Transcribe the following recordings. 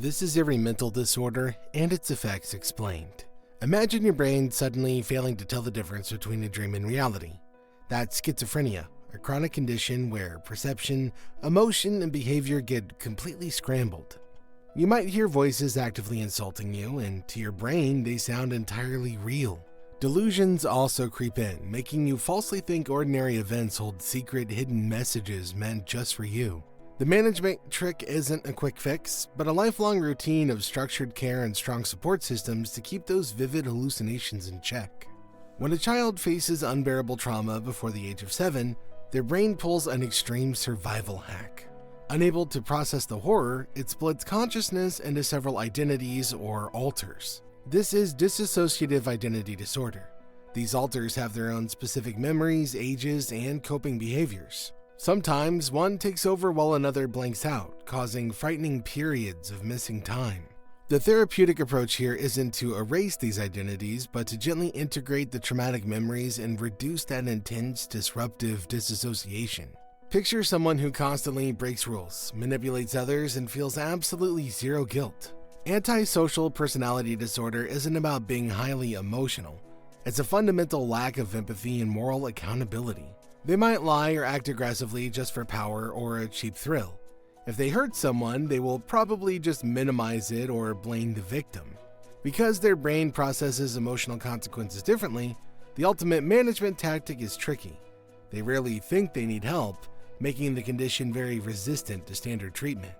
This is every mental disorder and its effects explained. Imagine your brain suddenly failing to tell the difference between a dream and reality. That's schizophrenia, a chronic condition where perception, emotion, and behavior get completely scrambled. You might hear voices actively insulting you, and to your brain, they sound entirely real. Delusions also creep in, making you falsely think ordinary events hold secret, hidden messages meant just for you. The management trick isn't a quick fix, but a lifelong routine of structured care and strong support systems to keep those vivid hallucinations in check. When a child faces unbearable trauma before the age of 7, their brain pulls an extreme survival hack. Unable to process the horror, it splits consciousness into several identities or alters. This is dissociative identity disorder. These alters have their own specific memories, ages, and coping behaviors. Sometimes one takes over while another blanks out, causing frightening periods of missing time. The therapeutic approach here isn't to erase these identities, but to gently integrate the traumatic memories and reduce that intense, disruptive disassociation. Picture someone who constantly breaks rules, manipulates others, and feels absolutely zero guilt. Antisocial personality disorder isn't about being highly emotional. It's a fundamental lack of empathy and moral accountability. They might lie or act aggressively just for power or a cheap thrill. If they hurt someone, they will probably just minimize it or blame the victim. Because their brain processes emotional consequences differently, the ultimate management tactic is tricky. They rarely think they need help, making the condition very resistant to standard treatment.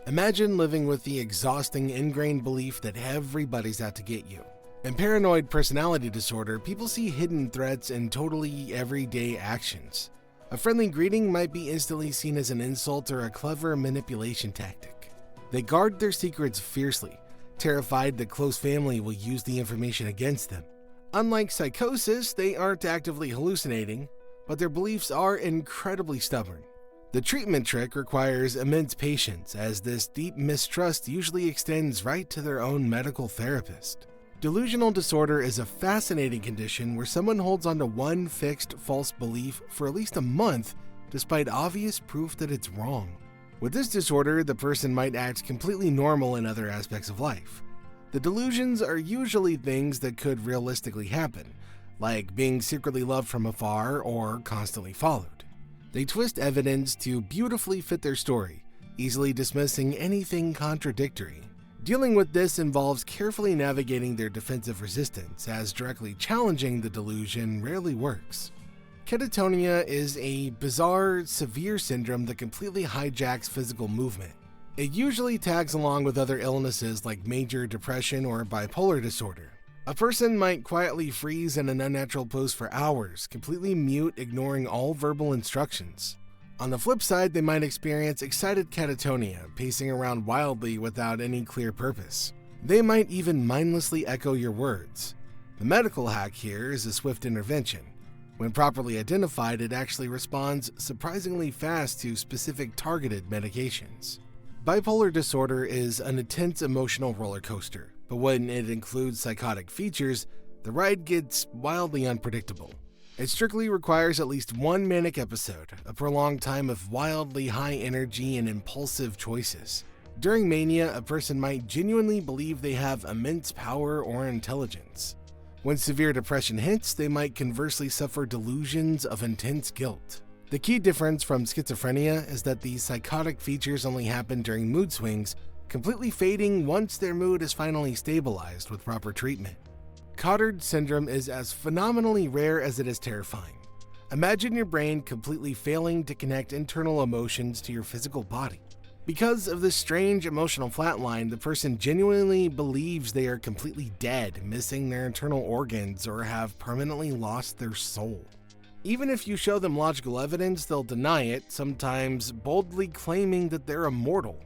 Imagine living with the exhausting ingrained belief that everybody's out to get you. In paranoid personality disorder, people see hidden threats in totally everyday actions. A friendly greeting might be instantly seen as an insult or a clever manipulation tactic. They guard their secrets fiercely, terrified that close family will use the information against them. Unlike psychosis, they aren't actively hallucinating, but their beliefs are incredibly stubborn. The treatment trick requires immense patience, as this deep mistrust usually extends right to their own medical therapist. Delusional disorder is a fascinating condition where someone holds on to one fixed false belief for at least a month, despite obvious proof that it's wrong. With this disorder, the person might act completely normal in other aspects of life. The delusions are usually things that could realistically happen, like being secretly loved from afar or constantly followed. They twist evidence to beautifully fit their story, easily dismissing anything contradictory. Dealing with this involves carefully navigating their defensive resistance, as directly challenging the delusion rarely works. Catatonia is a bizarre, severe syndrome that completely hijacks physical movement. It usually tags along with other illnesses like major depression or bipolar disorder. A person might quietly freeze in an unnatural pose for hours, completely mute, ignoring all verbal instructions. On the flip side, they might experience excited catatonia, pacing around wildly without any clear purpose. They might even mindlessly echo your words. The medical hack here is a swift intervention. When properly identified, it actually responds surprisingly fast to specific targeted medications. Bipolar disorder is an intense emotional roller coaster, but when it includes psychotic features, the ride gets wildly unpredictable. It strictly requires at least one manic episode, a prolonged time of wildly high energy and impulsive choices. During mania, a person might genuinely believe they have immense power or intelligence. When severe depression hits, they might conversely suffer delusions of intense guilt. The key difference from schizophrenia is that these psychotic features only happen during mood swings, completely fading once their mood is finally stabilized with proper treatment. Cotard syndrome is as phenomenally rare as it is terrifying. Imagine your brain completely failing to connect internal emotions to your physical body. Because of this strange emotional flatline, the person genuinely believes they are completely dead, missing their internal organs, or have permanently lost their soul. Even if you show them logical evidence, they'll deny it, sometimes boldly claiming that they're immortal.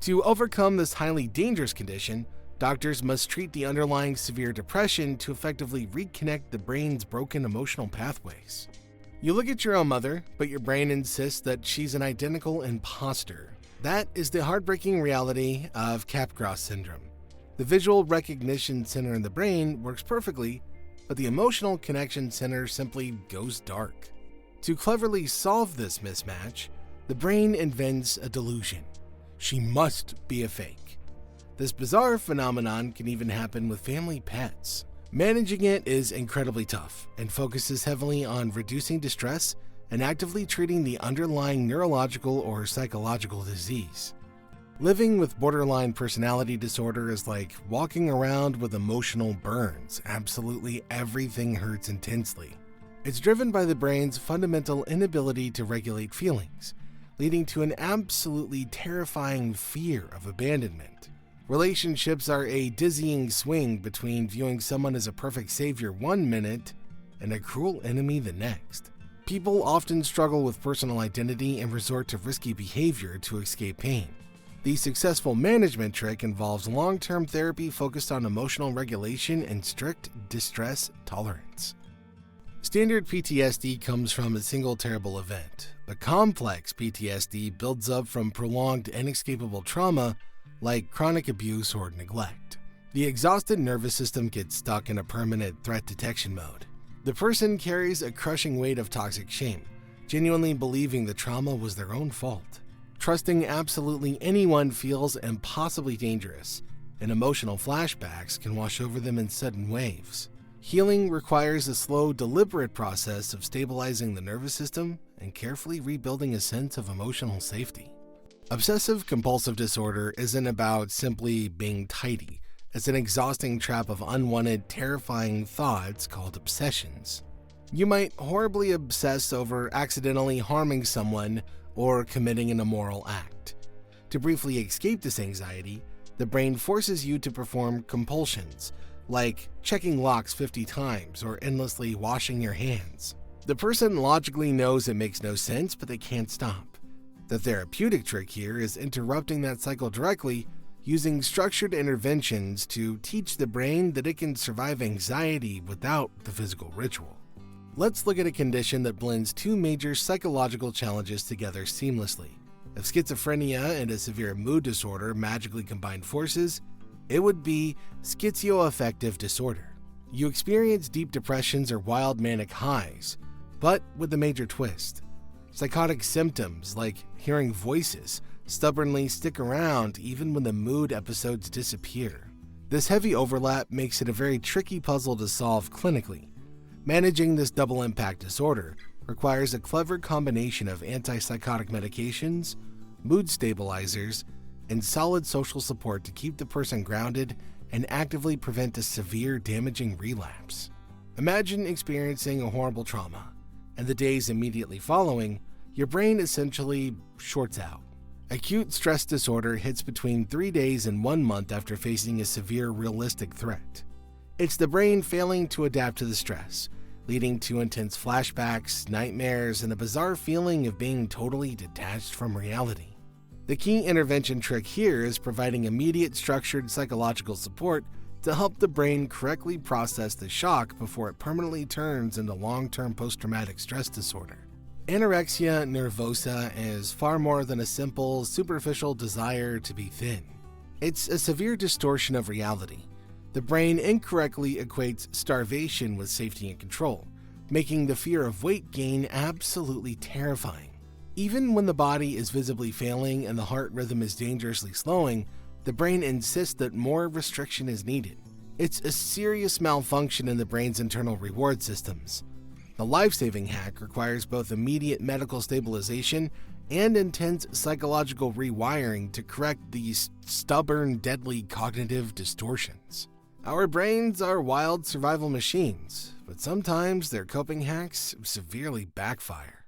To overcome this highly dangerous condition, doctors must treat the underlying severe depression to effectively reconnect the brain's broken emotional pathways. You look at your own mother, but your brain insists that she's an identical imposter. That is the heartbreaking reality of Capgras syndrome. The visual recognition center in the brain works perfectly, but the emotional connection center simply goes dark. To cleverly solve this mismatch, the brain invents a delusion. She must be a fake. This bizarre phenomenon can even happen with family pets. Managing it is incredibly tough and focuses heavily on reducing distress and actively treating the underlying neurological or psychological disease. Living with borderline personality disorder is like walking around with emotional burns. Absolutely everything hurts intensely. It's driven by the brain's fundamental inability to regulate feelings, leading to an absolutely terrifying fear of abandonment. Relationships are a dizzying swing between viewing someone as a perfect savior one minute and a cruel enemy the next. People often struggle with personal identity and resort to risky behavior to escape pain. The successful management trick involves long-term therapy focused on emotional regulation and strict distress tolerance. Standard PTSD comes from a single terrible event, but complex PTSD builds up from prolonged inescapable trauma like chronic abuse or neglect. The exhausted nervous system gets stuck in a permanent threat detection mode. The person carries a crushing weight of toxic shame, genuinely believing the trauma was their own fault. Trusting absolutely anyone feels impossibly dangerous, and emotional flashbacks can wash over them in sudden waves. Healing requires a slow, deliberate process of stabilizing the nervous system and carefully rebuilding a sense of emotional safety. Obsessive-compulsive disorder isn't about simply being tidy. It's an exhausting trap of unwanted, terrifying thoughts called obsessions. You might horribly obsess over accidentally harming someone or committing an immoral act. To briefly escape this anxiety, the brain forces you to perform compulsions, like checking locks 50 times or endlessly washing your hands. The person logically knows it makes no sense, but they can't stop. The therapeutic trick here is interrupting that cycle directly, using structured interventions to teach the brain that it can survive anxiety without the physical ritual. Let's look at a condition that blends two major psychological challenges together seamlessly. If schizophrenia and a severe mood disorder magically combined forces, it would be schizoaffective disorder. You experience deep depressions or wild manic highs, but with a major twist. Psychotic symptoms like hearing voices stubbornly stick around even when the mood episodes disappear. This heavy overlap makes it a very tricky puzzle to solve clinically. Managing this double impact disorder requires a clever combination of antipsychotic medications, mood stabilizers, and solid social support to keep the person grounded and actively prevent a severe, damaging relapse. Imagine experiencing a horrible trauma, and the days immediately following, your brain essentially shorts out. Acute stress disorder hits between 3 days and 1 month after facing a severe, realistic threat. It's the brain failing to adapt to the stress, leading to intense flashbacks, nightmares, and a bizarre feeling of being totally detached from reality. The key intervention trick here is providing immediate structured psychological support to help the brain correctly process the shock before it permanently turns into long-term post-traumatic stress disorder. Anorexia nervosa is far more than a simple, superficial desire to be thin. It's a severe distortion of reality. The brain incorrectly equates starvation with safety and control, making the fear of weight gain absolutely terrifying. Even when the body is visibly failing and the heart rhythm is dangerously slowing, the brain insists that more restriction is needed. It's a serious malfunction in the brain's internal reward systems. The life-saving hack requires both immediate medical stabilization and intense psychological rewiring to correct these stubborn, deadly cognitive distortions. Our brains are wild survival machines, but sometimes their coping hacks severely backfire.